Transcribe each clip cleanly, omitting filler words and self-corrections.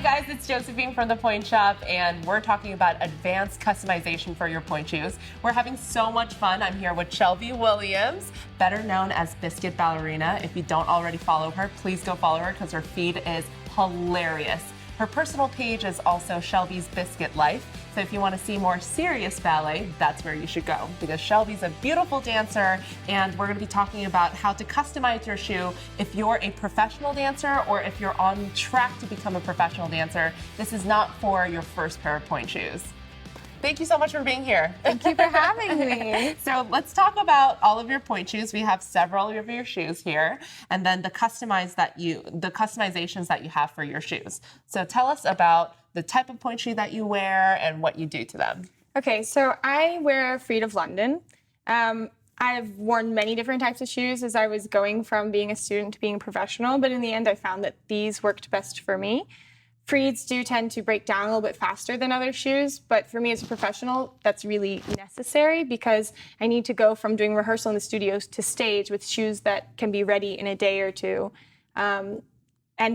guys, it's Josephine from the Pointe Shop, and we're talking about advanced customization for your pointe shoes. We're having so much fun. I'm here with Shelby Williams, better known as Biscuit Ballerina. If you don't already follow her, please go follow her because her feed is hilarious. Her personal page is also Shelby's Biscuit Life. So if you want to see more serious ballet, that's where you should go, because Shelby's a beautiful dancer, and we're going to be talking about how to customize your shoe if you're a professional dancer or if you're on track to become a professional dancer. This is not for your first pair of pointe shoes. Thank you so much for being here. Thank you for having me. So let's talk about all of your pointe shoes. We have several of your shoes here, and then the customizations that you have for your shoes. So tell us about the type of pointe shoe that you wear and what you do to them. Okay, so I wear Freed of London. I've worn many different types of shoes as I was going from being a student to being a professional, but in the end I found that these worked best for me. Freeds do tend to break down a little bit faster than other shoes, but for me as a professional, that's really necessary because I need to go from doing rehearsal in the studios to stage with shoes that can be ready in a day or two. And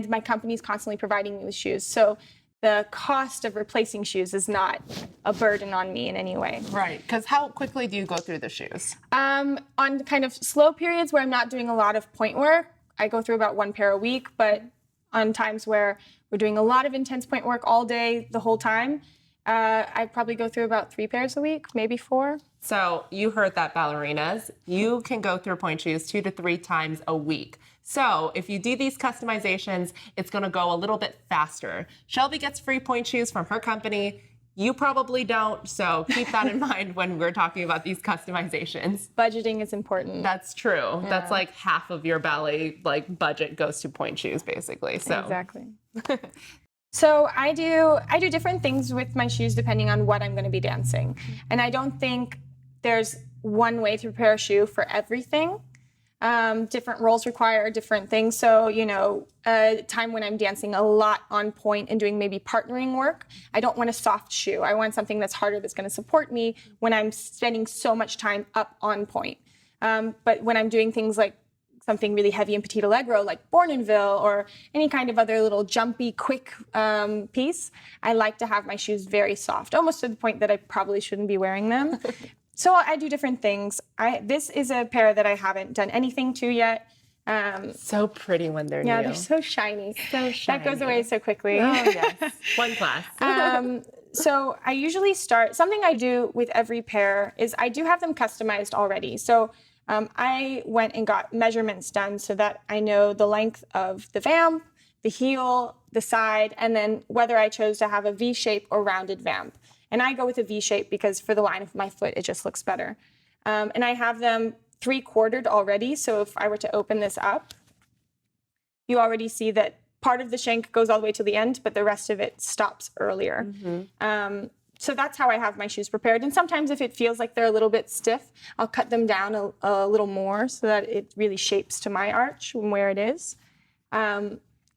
my company's constantly providing me with shoes. So the cost of replacing shoes is not a burden on me in any way. Right, because how quickly do you go through the shoes? On kind of slow periods where I'm not doing a lot of point work, I go through about one pair a week, but on times where we're doing a lot of intense point work all day, the whole time, I probably go through about 3 pairs a week, maybe 4. So you heard that, ballerinas. You can go through pointe shoes 2 to 3 times a week. So if you do these customizations, it's going to go a little bit faster. Shelby gets free pointe shoes from her company. You probably don't, so keep that in mind when we're talking about these customizations. Budgeting is important. That's true. Yeah. That's like half of your ballet budget goes to pointe shoes, basically. So exactly. So I do different things with my shoes depending on what I'm going to be dancing, and I don't think there's one way to prepare a shoe for everything. Different roles require different things. So, a time when I'm dancing a lot on point and doing maybe partnering work, I don't want a soft shoe. I want something that's harder, that's going to support me when I'm spending so much time up on point. But when I'm doing things like something really heavy and petit allegro, like Bournonville or any kind of other little jumpy, quick piece, I like to have my shoes very soft, almost to the point that I probably shouldn't be wearing them. So I do different things. This is a pair that I haven't done anything to yet. So pretty when they're new. Yeah, they're so shiny. So shiny. That goes away so quickly. Oh, yes. One class. So I usually something I do with every pair is I do have them customized already. So I went and got measurements done so that I know the length of the vamp, the heel, the side, and then whether I chose to have a V shape or rounded vamp. And I go with a V shape because for the line of my foot, it just looks better. And I have them 3/4 already. So if I were to open this up, you already see that part of the shank goes all the way to the end, but the rest of it stops earlier. Mm-hmm. So that's how I have my shoes prepared. And sometimes if it feels like they're a little bit stiff, I'll cut them down a little more so that it really shapes to my arch and where it is.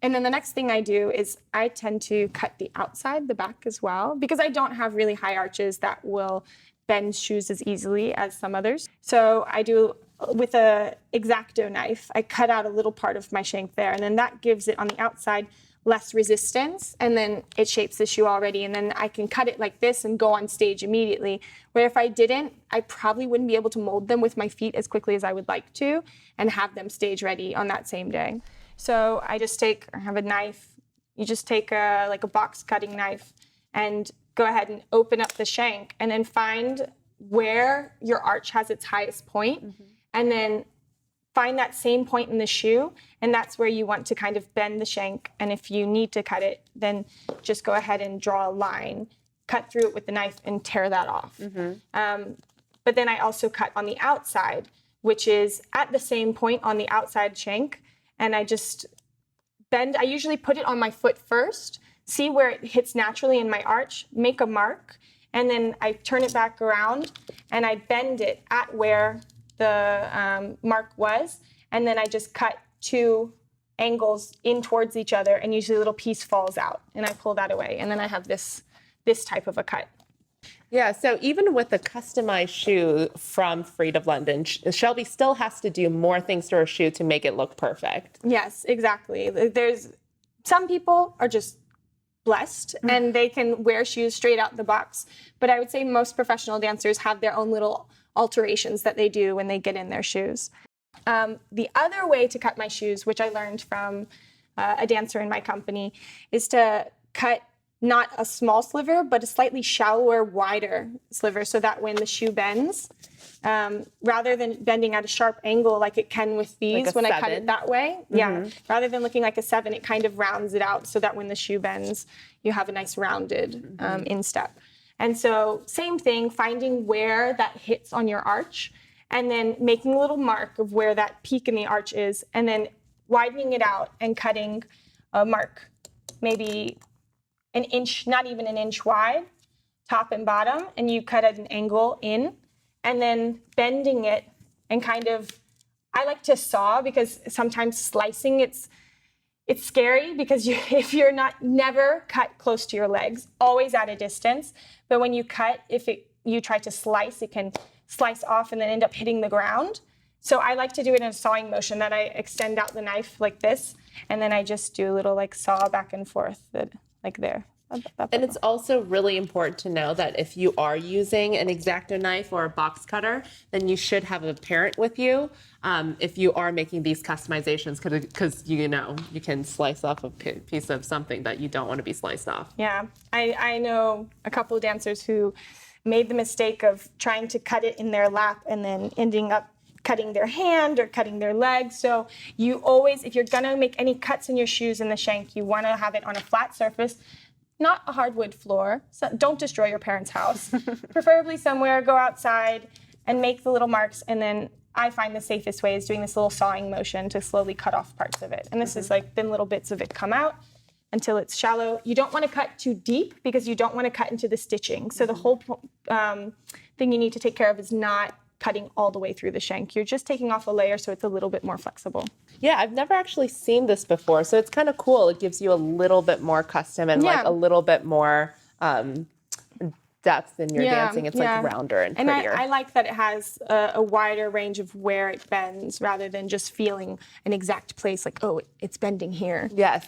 And then the next thing I do is I tend to cut the outside, the back as well, because I don't have really high arches that will bend shoes as easily as some others. So I do, with a X-Acto knife, I cut out a little part of my shank there, and then that gives it on the outside less resistance, and then it shapes the shoe already, and then I can cut it like this and go on stage immediately, where if I didn't, I probably wouldn't be able to mold them with my feet as quickly as I would like to and have them stage ready on that same day. So I have a knife. You just take a box cutting knife and go ahead and open up the shank and then find where your arch has its highest point, and then find that same point in the shoe, and that's where you want to kind of bend the shank. And if you need to cut it, then just go ahead and draw a line, cut through it with the knife and tear that off. But then I also cut on the outside, which is at the same point on the outside shank. And I just bend. I usually put it on my foot first, see where it hits naturally in my arch, make a mark, and then I turn it back around and I bend it at where the mark was, and then I just cut 2 angles in towards each other, and usually a little piece falls out, and I pull that away, and then I have this type of a cut. Yeah, so even with a customized shoe from Freed of London, Shelby still has to do more things to her shoe to make it look perfect. Yes, exactly. Some people are just blessed and they can wear shoes straight out the box. But I would say most professional dancers have their own little alterations that they do when they get in their shoes. The other way to cut my shoes, which I learned from a dancer in my company, is to cut not a small sliver, but a slightly shallower, wider sliver, so that when the shoe bends, rather than bending at a sharp angle like it can with these, when I cut it that way, rather than looking like a 7, it kind of rounds it out so that when the shoe bends, you have a nice rounded instep. And so same thing, finding where that hits on your arch, and then making a little mark of where that peak in the arch is, and then widening it out and cutting a mark, maybe an inch, not even an inch wide, top and bottom, and you cut at an angle in, and then bending it and kind of, I like to saw because sometimes slicing, it's scary because if you're never cut close to your legs, always at a distance. But when you cut, you try to slice, it can slice off and then end up hitting the ground. So I like to do it in a sawing motion, that I extend out the knife like this, and then I just do a little like saw back and forth, like there. And it's also really important to know that if you are using an X-Acto knife or a box cutter, then you should have a parent with you if you are making these customizations, because you can slice off a piece of something that you don't want to be sliced off. Yeah, I know a couple of dancers who made the mistake of trying to cut it in their lap and then ending up cutting their hand or cutting their leg. So you always, if you're gonna make any cuts in your shoes in the shank, you wanna have it on a flat surface, not a hardwood floor. So don't destroy your parents' house. Preferably somewhere, go outside and make the little marks. And then I find the safest way is doing this little sawing motion to slowly cut off parts of it. And this is like thin little bits of it come out until it's shallow. You don't want to cut too deep because you don't want to cut into the stitching. So the whole thing you need to take care of is not cutting all the way through the shank. You're just taking off a layer so it's a little bit more flexible. Yeah, I've never actually seen this before, so it's kind of cool. It gives you a little bit more custom and like a little bit more depth in your dancing. It's like rounder and prettier. And I like that it has a wider range of where it bends rather than just feeling an exact place like, oh, it's bending here. Yes.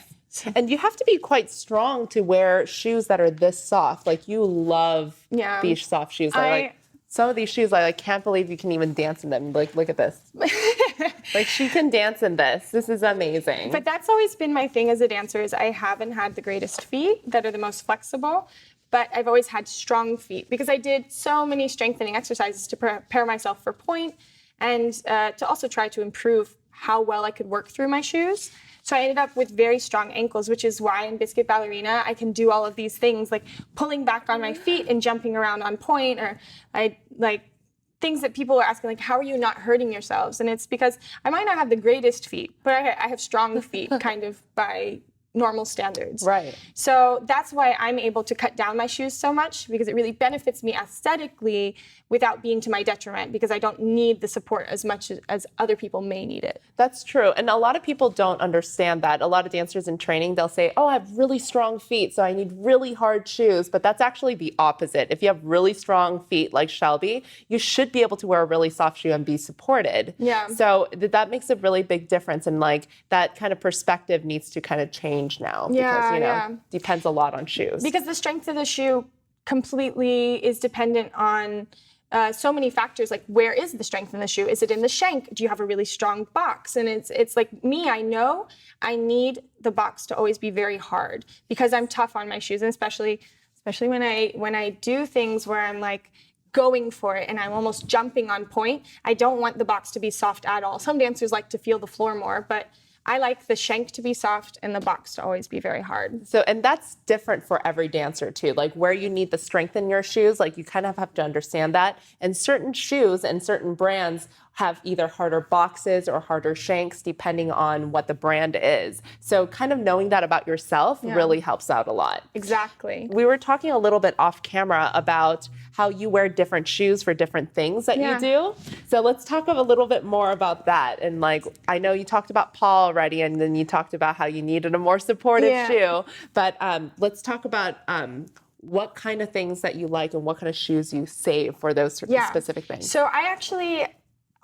And you have to be quite strong to wear shoes that are this soft. Like you love these soft shoes. Some of these shoes, I can't believe you can even dance in them. Like, look at this. Like, she can dance in this. This is amazing. But that's always been my thing as a dancer is I haven't had the greatest feet that are the most flexible, but I've always had strong feet because I did so many strengthening exercises to prepare myself for Pointe and to also try to improve how well I could work through my shoes. So I ended up with very strong ankles, which is why in Biscuit Ballerina, I can do all of these things like pulling back on my feet and jumping around on Pointe, or I like things that people are asking, like, how are you not hurting yourselves? And it's because I might not have the greatest feet, but I have strong feet kind of by normal standards. Right. So that's why I'm able to cut down my shoes so much, because it really benefits me aesthetically without being to my detriment, because I don't need the support as much as other people may need it. That's true. And a lot of people don't understand that. A lot of dancers in training, they'll say, oh, I have really strong feet, so I need really hard shoes. But that's actually the opposite. If you have really strong feet like Shelby, you should be able to wear a really soft shoe and be supported. Yeah. So that makes a really big difference. And like that kind of perspective needs to kind of change now, because, depends a lot on shoes. Because the strength of the shoe completely is dependent on so many factors, like where is the strength in the shoe? Is it in the shank? Do you have a really strong box? And it's like me, I know I need the box to always be very hard because I'm tough on my shoes, and especially when I do things where I'm like going for it and I'm almost jumping on Pointe, I don't want the box to be soft at all. Some dancers like to feel the floor more, but I like the shank to be soft and the box to always be very hard. So, and that's different for every dancer too. Like where you need the strength in your shoes, like you kind of have to understand that. And certain shoes and certain brands have either harder boxes or harder shanks depending on what the brand is. So kind of knowing that about yourself really helps out a lot. Exactly. We were talking a little bit off camera about how you wear different shoes for different things that you do. So let's talk a little bit more about that. And like, I know you talked about Paul already, and then you talked about how you needed a more supportive shoe. But let's talk about what kind of things that you like and what kind of shoes you save for those specific things. So I actually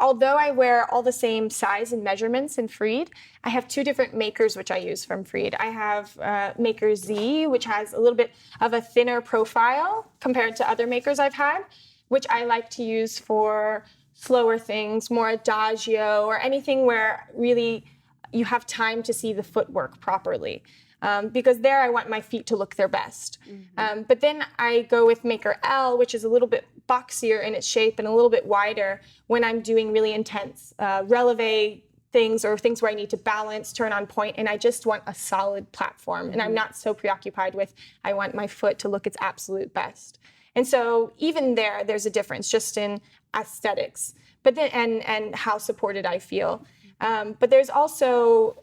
although I wear all the same size and measurements in Freed, I have two different makers which I use from Freed. I have Maker Z, which has a little bit of a thinner profile compared to other makers I've had, which I like to use for slower things, more adagio, or anything where really you have time to see the footwork properly. Because there I want my feet to look their best. But then I go with Maker L, which is a little bit boxier in its shape and a little bit wider when I'm doing really intense releve things or things where I need to balance, turn on point, and I just want a solid platform. And I'm not so preoccupied with, I want my foot to look its absolute best. And so even there's a difference just in aesthetics, but then and how supported I feel. But there's also,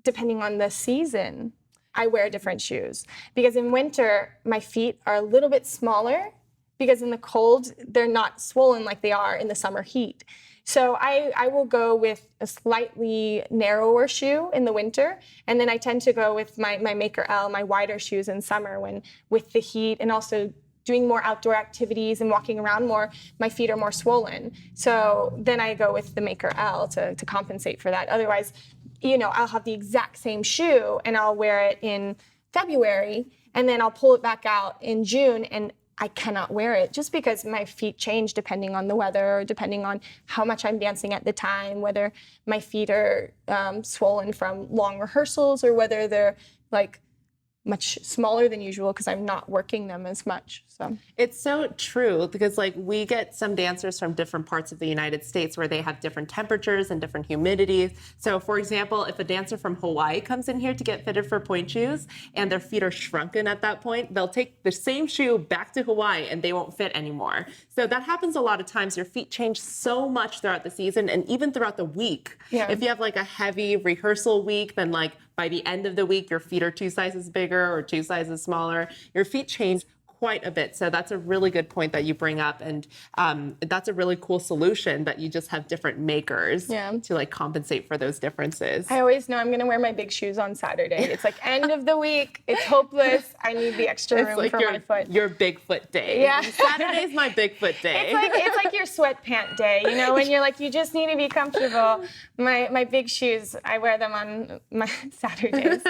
depending on the season, I wear different shoes. Because in winter, my feet are a little bit smaller because in the cold, they're not swollen like they are in the summer heat. So I will go with a slightly narrower shoe in the winter, and then I tend to go with my Maker L, my wider shoes in summer when with the heat and also doing more outdoor activities and walking around more, my feet are more swollen. So then I go with the Maker L to compensate for that. Otherwise, I'll have the exact same shoe and I'll wear it in February and then I'll pull it back out in June and I cannot wear it just because my feet change depending on the weather, or depending on how much I'm dancing at the time, whether my feet are swollen from long rehearsals or whether they're like much smaller than usual because I'm not working them as much. So it's so true because like we get some dancers from different parts of the United States where they have different temperatures and different humidities. So for example, if a dancer from Hawaii comes in here to get fitted for pointe shoes and their feet are shrunken at that point, they'll take the same shoe back to Hawaii and they won't fit anymore. So that happens a lot of times. Your feet change so much throughout the season and even throughout the week. Yeah. If you have like a heavy rehearsal week, then like by the end of the week, your feet are 2 sizes bigger or 2 sizes smaller. Your feet change quite a bit. So that's a really good point that you bring up. And that's a really cool solution that you just have different makers to like compensate for those differences. I always know I'm going to wear my big shoes on Saturday. It's like end of the week. It's hopeless. I need the extra room for my foot. Your Bigfoot day. Yeah. Saturday's my Bigfoot day. It's like your sweatpant day, when you're like, you just need to be comfortable. My big shoes, I wear them on my Saturdays.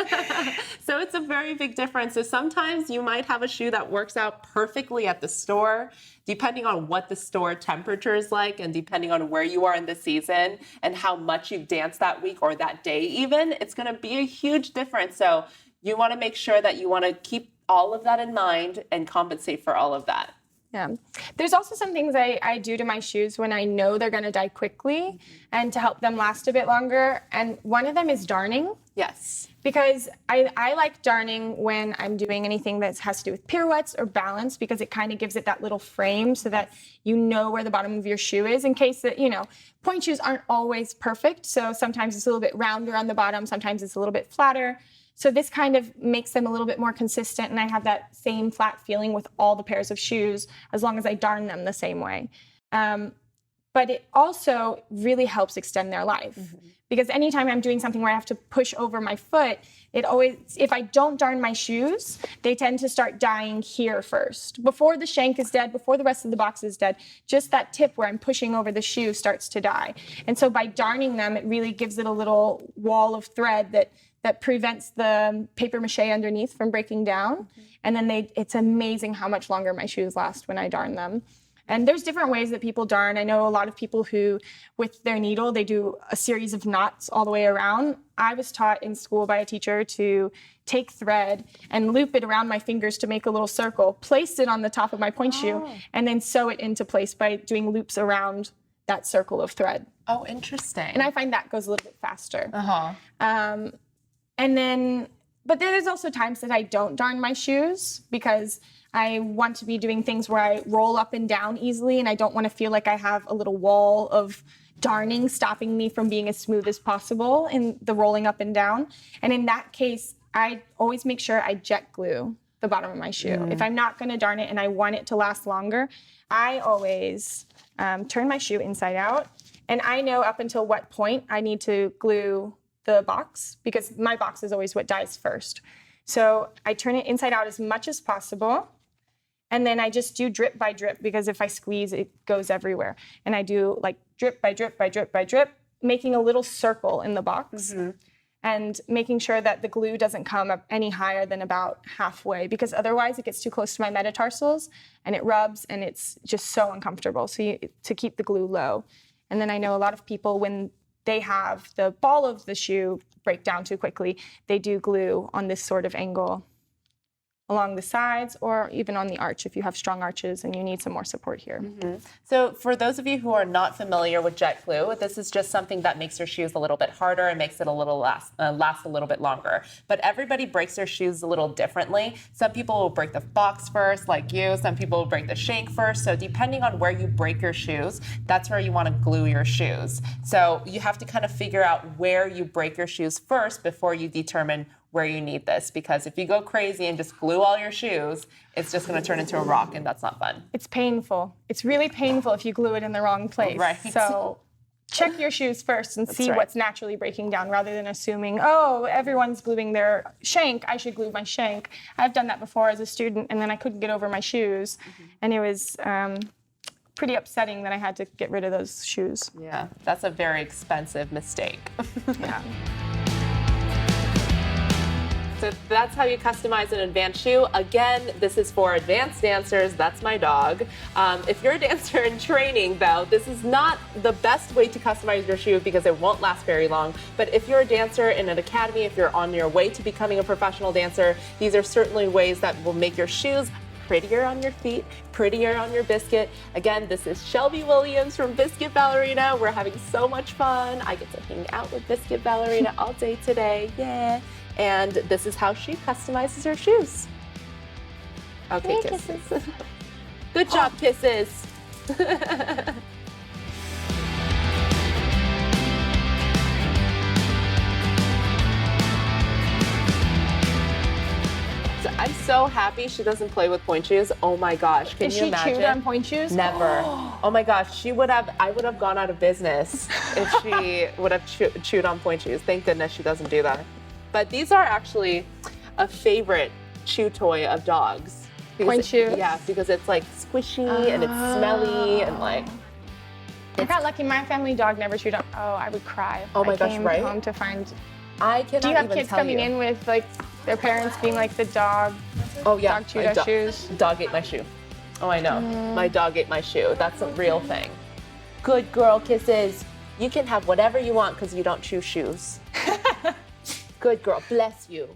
So it's a very big difference. So sometimes you might have a shoe that works out perfectly at the store, depending on what the store temperature is like and depending on where you are in the season and how much you've danced that week or that day even, it's going to be a huge difference. So you want to make sure that you want to keep all of that in mind and compensate for all of that. Yeah. There's also some things I do to my shoes when I know they're going to die quickly and to help them last a bit longer. And one of them is darning. Yes. Because I like darning when I'm doing anything that has to do with pirouettes or balance because it kind of gives it that little frame so that you know where the bottom of your shoe is in case that, pointe shoes aren't always perfect. So sometimes it's a little bit rounder on the bottom. Sometimes it's a little bit flatter. So this kind of makes them a little bit more consistent, and I have that same flat feeling with all the pairs of shoes as long as I darn them the same way. But it also really helps extend their life because anytime I'm doing something where I have to push over my foot, if I don't darn my shoes, they tend to start dying here first. Before the shank is dead, before the rest of the box is dead, just that tip where I'm pushing over the shoe starts to die. And so by darning them, it really gives it a little wall of thread that prevents the paper mache underneath from breaking down. And then it's amazing how much longer my shoes last when I darn them. And there's different ways that people darn. I know a lot of people who, with their needle, they do a series of knots all the way around. I was taught in school by a teacher to take thread and loop it around my fingers to make a little circle, place it on the top of my pointe shoe, and then sew it into place by doing loops around that circle of thread. Oh, interesting. And I find that goes a little bit faster. But there's also times that I don't darn my shoes because I want to be doing things where I roll up and down easily and I don't want to feel like I have a little wall of darning stopping me from being as smooth as possible in the rolling up and down. And in that case, I always make sure I jet glue the bottom of my shoe. If I'm not going to darn it and I want it to last longer, I always turn my shoe inside out. And I know up until what point I need to glue the box because my box is always what dies first. So I turn it inside out as much as possible. And then I just do drip by drip, because if I squeeze, it goes everywhere. And I do like drip by drip by drip by drip, making a little circle in the box. And making sure that the glue doesn't come up any higher than about halfway, because otherwise it gets too close to my metatarsals and it rubs and it's just so uncomfortable. So to keep the glue low. And then I know a lot of people, when they have the ball of the shoe break down too quickly, they do glue on this sort of angle along the sides, or even on the arch if you have strong arches and you need some more support here. So for those of you who are not familiar with jet glue, this is just something that makes your shoes a little bit harder and makes it a little last a little bit longer. But everybody breaks their shoes a little differently. Some people will break the box first, like you. Some people will break the shank first. So depending on where you break your shoes, that's where you want to glue your shoes. So you have to kind of figure out where you break your shoes first before you determine where you need this, because if you go crazy and just glue all your shoes, it's just going to turn into a rock, and that's not fun. It's painful. It's really painful if you glue it in the wrong place. Right. So check your shoes first and see right. what's naturally breaking down, rather than assuming, oh, everyone's gluing their shank, I should glue my shank. I've done that before as a student, and then I couldn't get over my shoes. And it was pretty upsetting that I had to get rid of those shoes. Yeah, that's a very expensive mistake. Yeah. So that's how you customize an advanced shoe. Again, this is for advanced dancers. That's my dog. If you're a dancer in training, though, this is not the best way to customize your shoe, because it won't last very long. But if you're a dancer in an academy, if you're on your way to becoming a professional dancer, these are certainly ways that will make your shoes prettier on your feet, prettier on your biscuit. Again, this is Shelby Williams from Biscuit Ballerina. We're having so much fun. I get to hang out with Biscuit Ballerina all day today. Yeah. And this is how she customizes her shoes. Okay, kisses. Good job, kisses. I'm so happy she doesn't play with pointe shoes. Oh my gosh, can you imagine? Is she chewed on pointe shoes? Never. Oh my gosh, I would have gone out of business if she would have chewed on pointe shoes. Thank goodness she doesn't do that. But these are actually a favorite chew toy of dogs. Pointe shoes? Yeah, because it's like squishy and it's smelly and like. I got lucky. My family dog never chewed on. Oh, I would cry if Oh my I gosh, came right? home to find. I cannot Do you have even kids tell coming you. in with like their parents being like, the dog? Oh yeah, Dog chewed our shoes. Dog ate my shoe. Oh, I know. My dog ate my shoe. That's a real thing. Good girl, kisses. You can have whatever you want because you don't chew shoes. Good girl. Bless you.